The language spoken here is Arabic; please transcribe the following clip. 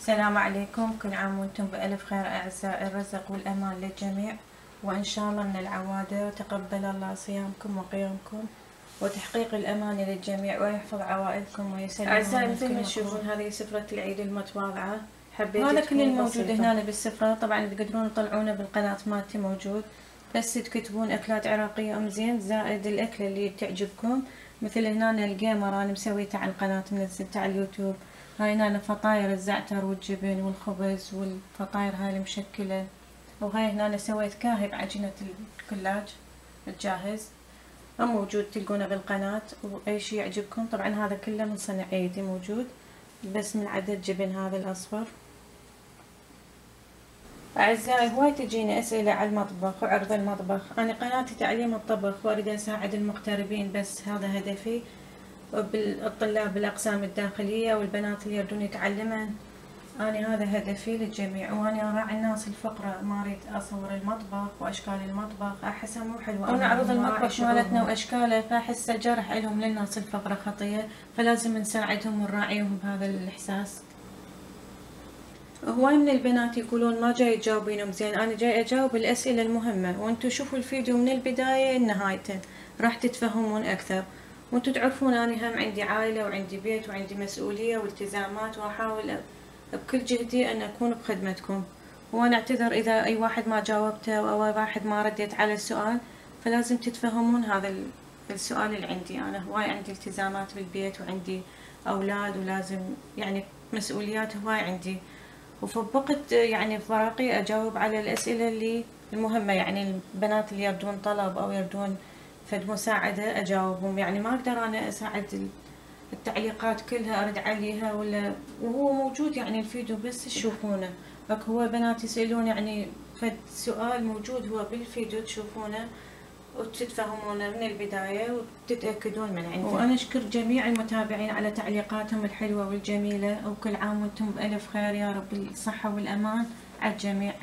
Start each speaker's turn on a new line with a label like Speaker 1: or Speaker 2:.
Speaker 1: السلام عليكم، كل عام وانتم بألف خير أعزائي، الرزق والأمان للجميع، وإن شاء الله من العوادة وتقبل الله صيامكم وقيامكم وتحقيق الأمان للجميع ويحفظ عوائلكم ويسلمكم. أعزائي مثل ما تشوفون هذه سفرة العيد المتواضعة، حبيت هذا كل الموجود هنا بالسفرة. طبعا تقدرون تطلعونه بالقناة مالتي موجود، بس تكتبون أكلات عراقية أم زين زائد الأكلة اللي تعجبكم. مثل هنا الجيمر أنا مسويته على القناة، منزلته على اليوتيوب. هاي هنا فطاير الزعتر والجبن والخبز والفطاير هاي المشكلة. وهاي هنا سويت كاهي بعجينة الكلاج الجاهز، موجود تلقونه بالقناة. وأي شي يعجبكم. طبعا هذا كله من صنع أيدي موجود، بس من عدد جبن هذا الأصفر. أعزائي هواي تجيني أسئلة على المطبخ وعرض المطبخ. أنا قناتي تعليم الطبخ وأريد أساعد المغتربين، بس هذا هدفي. بالطلاب بالأقسام الداخلية والبنات اللي يريدون يتعلمن، أنا هذا هدفي للجميع. وأنا أراعي الناس الفقراء، ما أريد أصور المطبخ وأشكال المطبخ، أحسها مو حلوة. أنا أعرض المطبخ مالتنا وأشكاله، فأحس الجرح إلهم للناس الفقراء خطية، فلازم نساعدهم ونراعيهم بهذا الإحساس. هواي من البنات يقولون ما جاي تجاوبينهم زين. أنا جاي أجاوب الأسئلة المهمة، وأنتوا شوفوا الفيديو من البداية لنهايته راح تتفهمون أكثر. وأنتوا تعرفون أنا هم عندي عائلة وعندي بيت وعندي مسؤولية والتزامات، وأحاول بكل جهدي أن أكون بخدمتكم. وأنا أعتذر إذا أي واحد ما جاوبته أو أي واحد ما رديت على السؤال، فلازم تتفهمون هذا السؤال اللي عندي. أنا هواي عندي التزامات بالبيت وعندي أولاد، ولازم يعني مسؤوليات هواي عندي. وفي وقت يعني فراغي أجاوب على الأسئلة اللي المهمة، يعني البنات اللي يردون طلب أو يردون فد مساعدة أجاوبهم. يعني ما أقدر أنا أساعد التعليقات كلها أرد عليها، ولا وهو موجود يعني الفيديو بس تشوفونه. هو بنات يسألون يعني فد سؤال موجود هو بالفيديو تشوفونه وتتفهمونه من البداية وتتأكدون من عنده. وأنا أشكر جميع المتابعين على تعليقاتهم الحلوة والجميلة، وكل عام وانتم بألف خير، يا رب الصحة والأمان على الجميع.